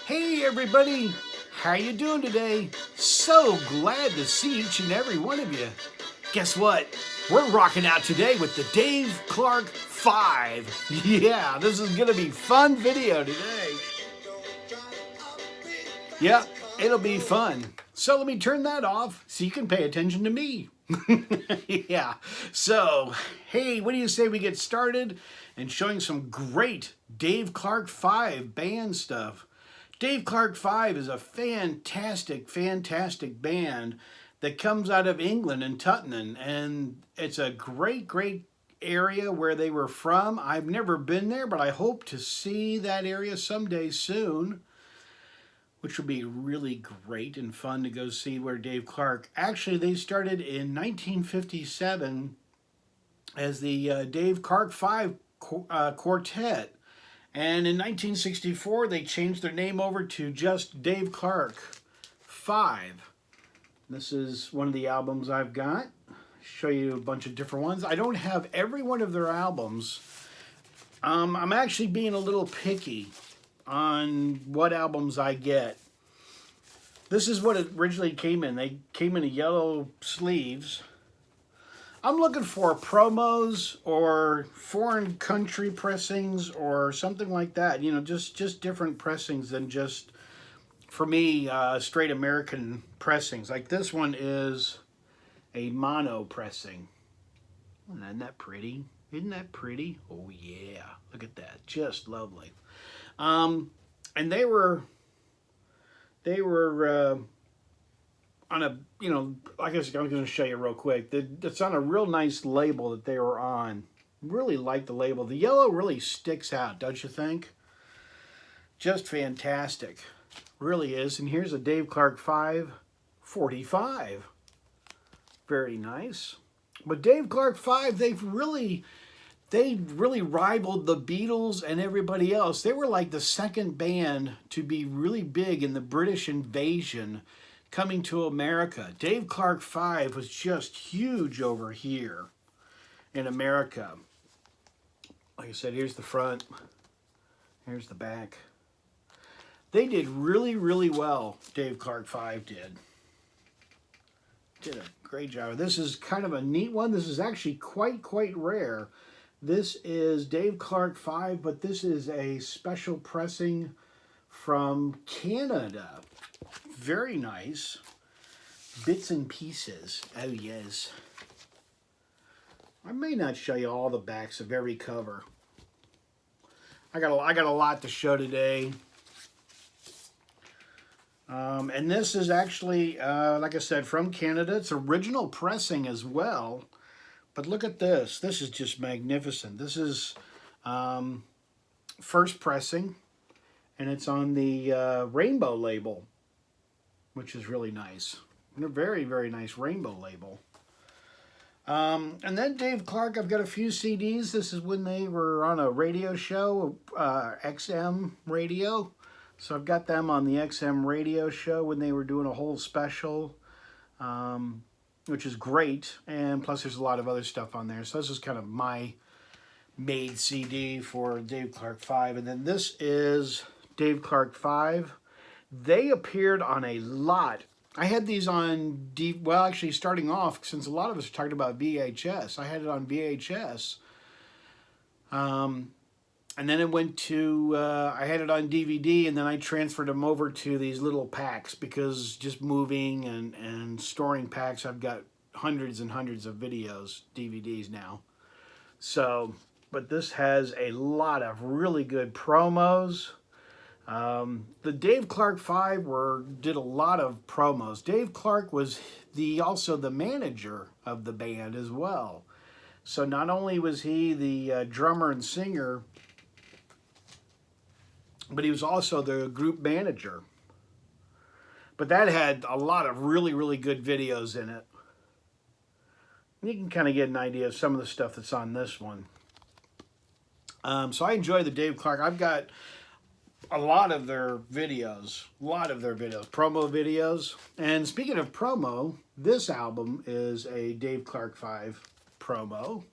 Hey everybody, how you doing today? So glad to see each and every one of you. Guess what? We're rocking out today with the Dave Clark 5. Yeah, this is gonna be fun video today. Yeah, it'll be fun. So let me turn that off so you can pay attention to me. Yeah, so hey, what do you say we get started and showing some great Dave Clark 5 band stuff. Dave Clark 5 is a fantastic, fantastic band that comes out of England and Tottenham, and it's a great, great area where they were from. I've never been there, but I hope to see that area someday soon, which will be really great and fun to go see where Dave Clark. Actually, they started in 1957 as the Dave Clark 5 Quartet. And in 1964, they changed their name over to just Dave Clark 5. This is one of the albums I've got. Show you a bunch of different ones. I don't have every one of their albums. I'm actually being a little picky on what albums I get. This is what it originally came in. They came in yellow sleeves. I'm looking for promos or foreign country pressings or something like that. You know, just different pressings than just, for me, straight American pressings. Like this one is a mono pressing. Isn't that pretty? Isn't that pretty? Oh yeah, look at that, just lovely. And they were on a, you know, like I said, I'm going to show you real quick. It's on a real nice label that they were on. Really like the label. The yellow really sticks out, don't you think? Just fantastic. Really is. And here's a Dave Clark 5 45. Very nice. But Dave Clark 5, they really rivaled the Beatles and everybody else. They were like the second band to be really big in the British invasion coming to America. Dave Clark 5 was just huge over here in America. Like I said, here's the front. Here's the back. They did really, really well, Dave Clark 5 did. Did a great job. This is kind of a neat one. This is actually quite rare. This is Dave Clark 5, but this is a special pressing from Canada. Very nice. Bits and pieces. Oh, yes. I may not show you all the backs of every cover. I got a lot to show today. And this is actually, like I said, from Canada. It's original pressing as well. But look at this. This is just magnificent. This is first pressing. And it's on the Rainbow label, which is really nice. And a very, very nice Rainbow label. And then Dave Clark, I've got a few CDs. This is when they were on a radio show, XM radio. So I've got them on the XM radio show when they were doing a whole special, which is great. And plus there's a lot of other stuff on there. So this is kind of my made CD for Dave Clark 5. And then this is Dave Clark 5. They appeared on a lot. I had these on, well, actually starting off, since a lot of us are talking about VHS, I had it on VHS. And then it went to, I had it on DVD, and then I transferred them over to these little packs because just moving and storing packs, I've got hundreds and hundreds of videos, DVDs now. So, but this has a lot of really good promos. The Dave Clark 5 did a lot of promos. Dave Clark was also the manager of the band as well. So not only was he the drummer and singer, but he was also the group manager. But that had a lot of really, really good videos in it. You can kind of get an idea of some of the stuff that's on this one. So I enjoy the Dave Clark. I've got a lot of their videos, promo videos. And speaking of promo, this album is a Dave Clark 5 promo.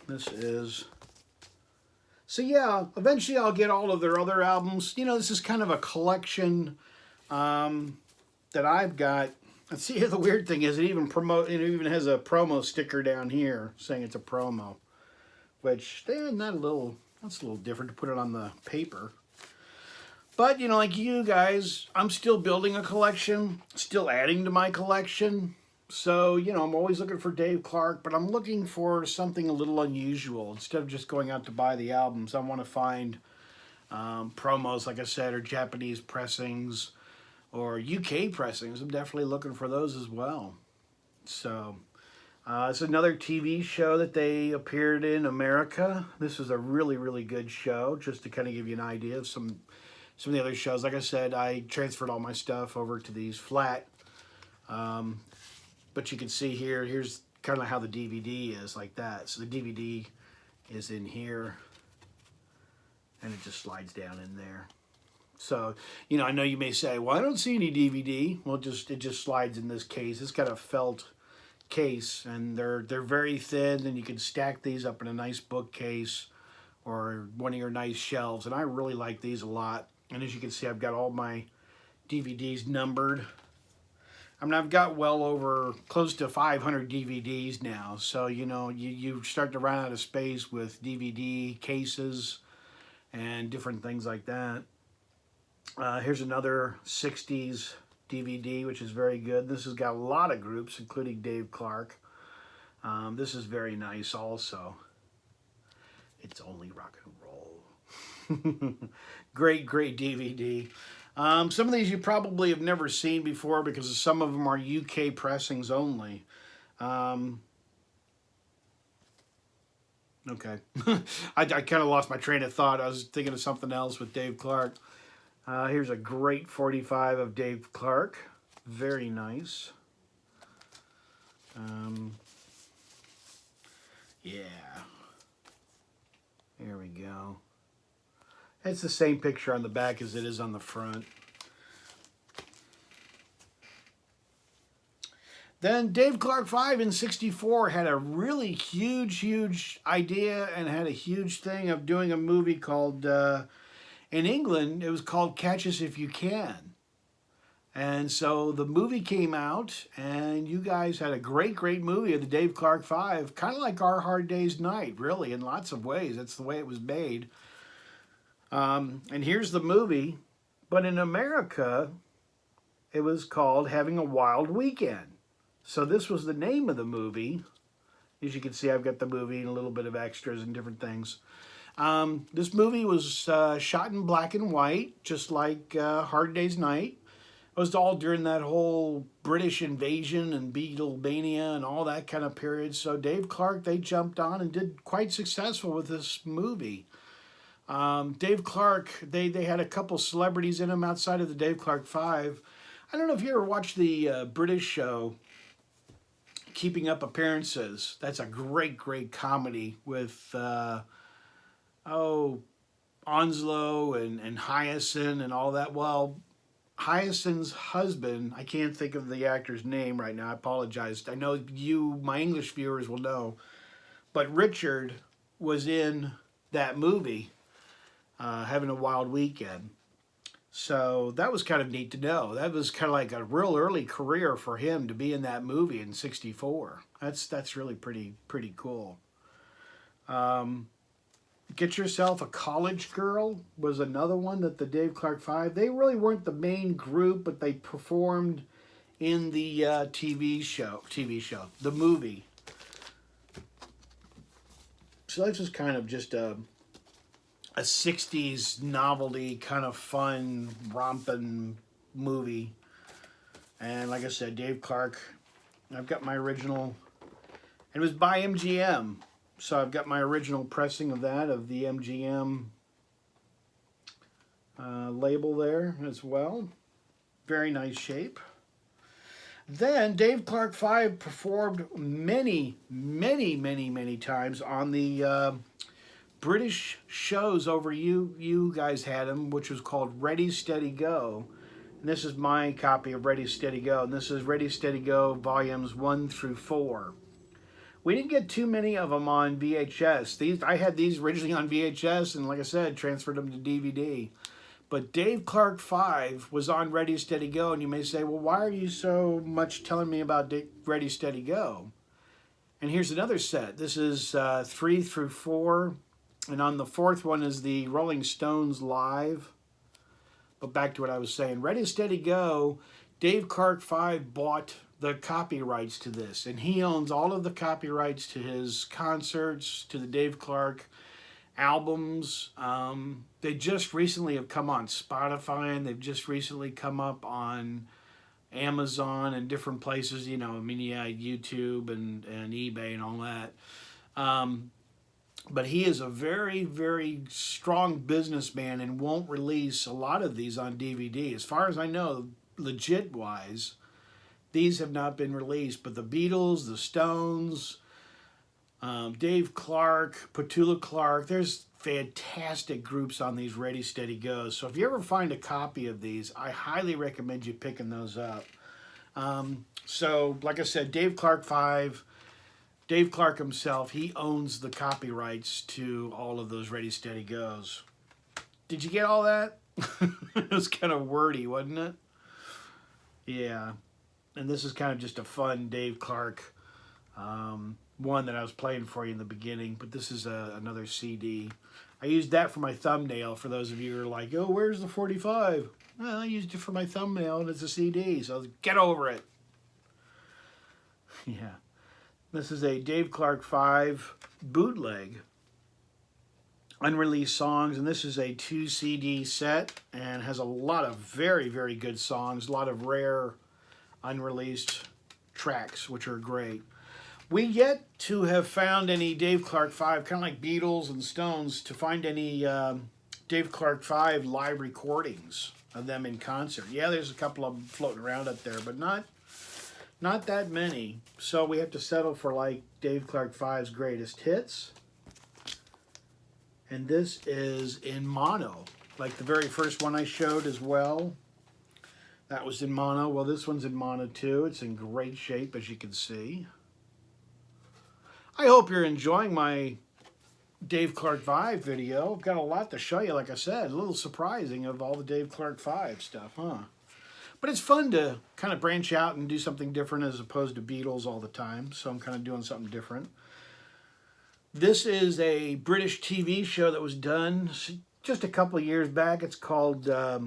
This is So yeah, eventually I'll get all of their other albums. You know, this is kind of a collection that I've got. Let's see, the weird thing is it even has a promo sticker down here saying it's a promo, which that's a little different to put it on the paper. But, you know, like you guys, I'm still building a collection, still adding to my collection. So, you know, I'm always looking for Dave Clark, but I'm looking for something a little unusual. Instead of just going out to buy the albums, I want to find promos, like I said, or Japanese pressings, or UK pressings. I'm definitely looking for those as well. So, it's another TV show that they appeared in America. This is a really, really good show, just to kind of give you an idea of some of the other shows. Like I said, I transferred all my stuff over to these flat. But you can see here's kind of how the DVD is, like that. So the DVD is in here, and it just slides down in there. So, you know, I know you may say, well, I don't see any DVD. Well, it just slides in this case. It's got a felt case, and they're very thin, and you can stack these up in a nice bookcase or one of your nice shelves. And I really like these a lot. And as you can see, I've got all my DVDs numbered. I mean, I've got well over close to 500 DVDs now. So, you know, you start to run out of space with DVD cases and different things like that. Here's another 60s DVD, which is very good. This has got a lot of groups, including Dave Clark. This is very nice also. It's only rock and roll. Great DVD. Some of these you probably have never seen before because some of them are UK pressings only. Okay. I kind of lost my train of thought. I was thinking of something else with Dave Clark. Here's a great 45 of Dave Clark. Very nice. Yeah. There we go. It's the same picture on the back as it is on the front. Then Dave Clark 5 in '64 had a really huge idea and had a huge thing of doing a movie called, in England, it was called Catch Us If You Can. And so the movie came out, and you guys had a great movie of the Dave Clark 5, kind of like Our Hard Day's Night, really, in lots of ways. That's the way it was made. And here's the movie, but in America, it was called Having a Wild Weekend. So this was the name of the movie. As you can see, I've got the movie and a little bit of extras and different things. This movie was shot in black and white, just like Hard Day's Night. It was all during that whole British invasion and Beatlemania and all that kind of period. So Dave Clark, they jumped on and did quite successful with this movie. Dave Clark, they had a couple celebrities in him outside of the Dave Clark 5. I don't know if you ever watched the British show, Keeping Up Appearances. That's a great comedy with, Onslow and Hyacinth and all that. Well, Hyacinth's husband, I can't think of the actor's name right now. I apologize. I know you, my English viewers, will know. But Richard was in that movie, Having a Wild Weekend. So that was kind of neat to know. That was kind of like a real early career for him to be in that movie in '64. That's really pretty cool. Get Yourself a College Girl was another one that the Dave Clark 5, they really weren't the main group, but they performed in the TV show, the movie. So that's just kind of just a 60s novelty, kind of fun, romping movie. And like I said, Dave Clark, I've got my original, it was by MGM. So I've got my original pressing of that, of the MGM label there as well. Very nice shape. Then Dave Clark 5 performed many times on the British shows over you guys had him, which was called Ready, Steady, Go. And this is my copy of Ready, Steady, Go. And this is Ready, Steady, Go volumes 1 through 4. We didn't get too many of them on VHS. I had these originally on VHS, and like I said, transferred them to DVD. But Dave Clark 5 was on Ready, Steady, Go, and you may say, well, why are you so much telling me about Ready, Steady, Go? And here's another set. This is 3 through 4, and on the 4th one is the Rolling Stones Live. But back to what I was saying. Ready, Steady, Go, Dave Clark 5 bought the copyrights to this, and he owns all of the copyrights to his concerts, to the Dave Clark albums. They just recently have come on Spotify, and they've just recently come up on Amazon and different places, you know, I mean, yeah, YouTube and eBay and all that. But he is a very, very strong businessman and won't release a lot of these on DVD. As far as I know, legit-wise, these have not been released. But the Beatles, the Stones, Dave Clark, Petula Clark, there's fantastic groups on these Ready, Steady, Go. So if you ever find a copy of these, I highly recommend you picking those up. So, like I said, Dave Clark 5, Dave Clark himself, he owns the copyrights to all of those Ready, Steady, Goes. Did you get all that? It was kind of wordy, wasn't it? Yeah. And this is kind of just a fun Dave Clark one that I was playing for you in the beginning, but this is another CD. I used that for my thumbnail for those of you who are like, oh, where's the 45? Well, I used it for my thumbnail and it's a CD, so get over it. Yeah. This is a Dave Clark 5 bootleg. Unreleased songs, and this is a 2 CD set and has a lot of very, very good songs, a lot of rare unreleased tracks, which are great. We yet to have found any Dave Clark 5, kind of like Beatles and Stones, to find any Dave Clark 5 live recordings of them in concert. Yeah, there's a couple of them floating around up there, but not that many. So we have to settle for like Dave Clark 5's greatest hits. And this is in mono, like the very first one I showed as well. That was in mono. Well, this one's in mono too. It's in great shape, as you can see. I hope you're enjoying my Dave Clark 5 video. I've got a lot to show you, like I said. A little surprising of all the Dave Clark 5 stuff, huh? But it's fun to kind of branch out and do something different as opposed to Beatles all the time. So I'm kind of doing something different. This is a British TV show that was done just a couple of years back. It's called, I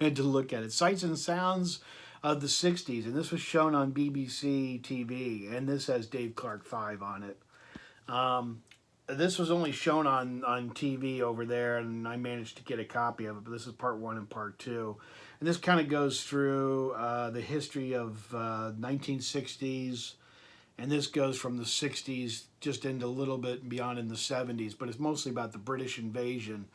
had to look at it, Sights and Sounds of the 60s. And this was shown on BBC TV. And this has Dave Clark 5 on it. This was only shown on TV over there, and I managed to get a copy of it. But this is part 1 and part 2. And this kind of goes through the history of 1960s. And this goes from the 60s just into a little bit beyond in the 70s. But it's mostly about the British invasion.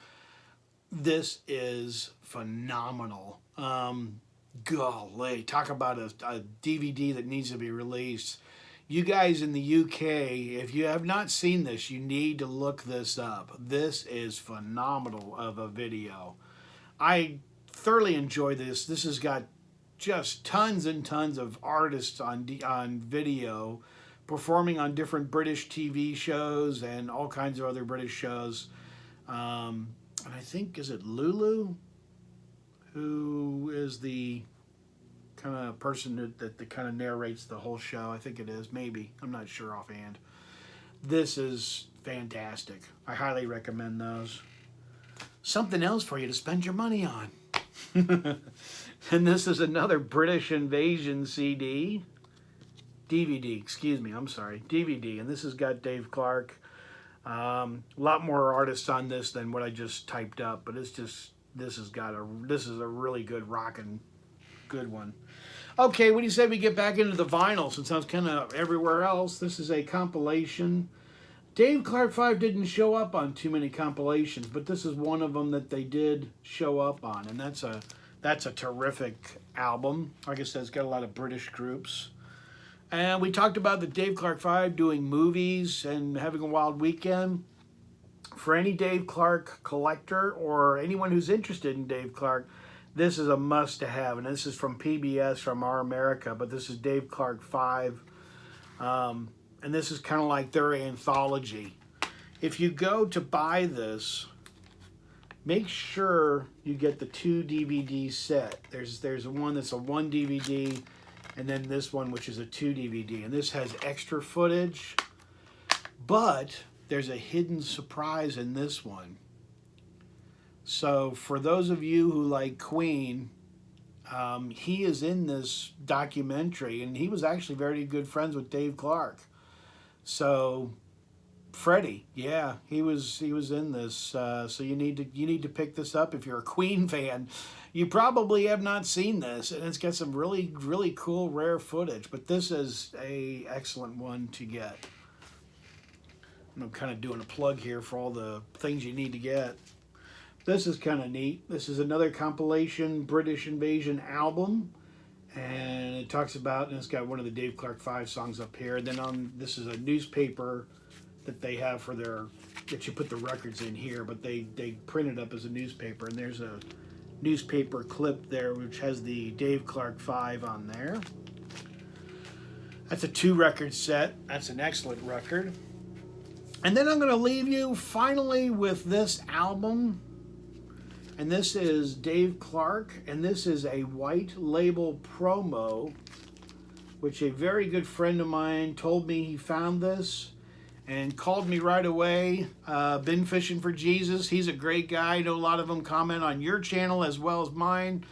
This is phenomenal. Golly, talk about a DVD that needs to be released. You guys in the UK, if you have not seen this, you need to look this up. This is phenomenal of a video. I thoroughly enjoy this. This has got just tons and tons of artists on video performing on different British TV shows and all kinds of other British shows. And I think, is it Lulu? Who is the kind of person that kind of narrates the whole show? I think it is, maybe. I'm not sure offhand. This is fantastic. I highly recommend those. Something else for you to spend your money on. And this is another British Invasion DVD, excuse me, I'm sorry, DVD. And this has got Dave Clark. A lot more artists on this than what I just typed up, but it's just, this is a really good rockin' good one. Okay, what do you say we get back into the vinyl, since I was kind of everywhere else? This is a compilation. Dave Clark 5 didn't show up on too many compilations, but this is one of them that they did show up on, and that's a terrific album. Like I said, it's got a lot of British groups. And we talked about the Dave Clark 5 doing movies and having a wild weekend. For any Dave Clark collector or anyone who's interested in Dave Clark, this is a must-to-have. And this is from PBS, from Our America, but this is Dave Clark 5. And and this is kind of like their anthology. If you go to buy this, make sure you get the 2 DVD set. There's one that's a 1 DVD, and then this one which is a 2 DVD, and this has extra footage, but there's a hidden surprise in this one. So for those of you who like Queen, he is in this documentary, and he was actually very good friends with Dave Clark. So Freddie, yeah, he was in this. So you need to pick this up if you're a Queen fan. You probably have not seen this, and it's got some really cool rare footage. But this is a excellent one to get. And I'm kind of doing a plug here for all the things you need to get. This is kind of neat. This is another compilation British Invasion album, and it talks about, and it's got one of the Dave Clark 5 songs up here. Then this is a newspaper that they have for that you put the records in here, but they print it up as a newspaper, and there's a newspaper clip there which has the Dave Clark 5 on there. That's a 2 record set. That's an excellent record. And then I'm going to leave you finally with this album. And this is Dave Clark, and this is a white label promo, which a very good friend of mine told me he found this and called me right away. Been fishing for Jesus. He's a great guy. I know a lot of them comment on your channel as well as mine.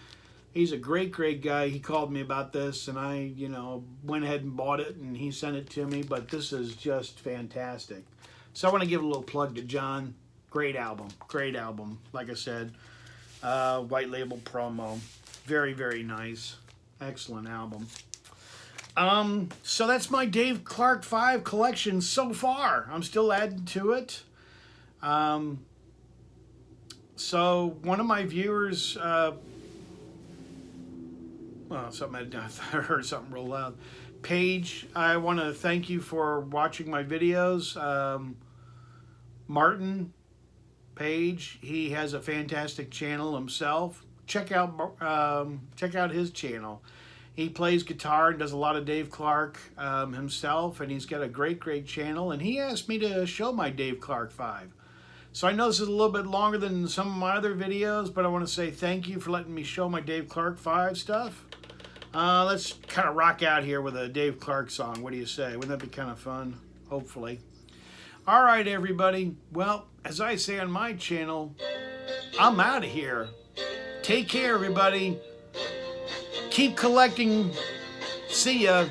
He's a great guy. He called me about this, and I, went ahead and bought it, and he sent it to me. But this is just fantastic. So I want to give a little plug to John. Great album. Like I said, white label promo. Very nice. Excellent album. So that's my Dave Clark 5 collection so far. I'm still adding to it. So one of my viewers, I heard something real loud. Paige, I want to thank you for watching my videos. Martin Page, he has a fantastic channel himself. Check out his channel. He plays guitar and does a lot of Dave Clark himself, and he's got a great channel, and he asked me to show my Dave Clark 5. So I know this is a little bit longer than some of my other videos, but I want to say thank you for letting me show my Dave Clark 5 stuff. Let's kind of rock out here with a Dave Clark song. What do you say? Wouldn't that be kind of fun? Hopefully. All right, everybody. Well, as I say on my channel, I'm out of here. Take care, everybody. Keep collecting. See ya.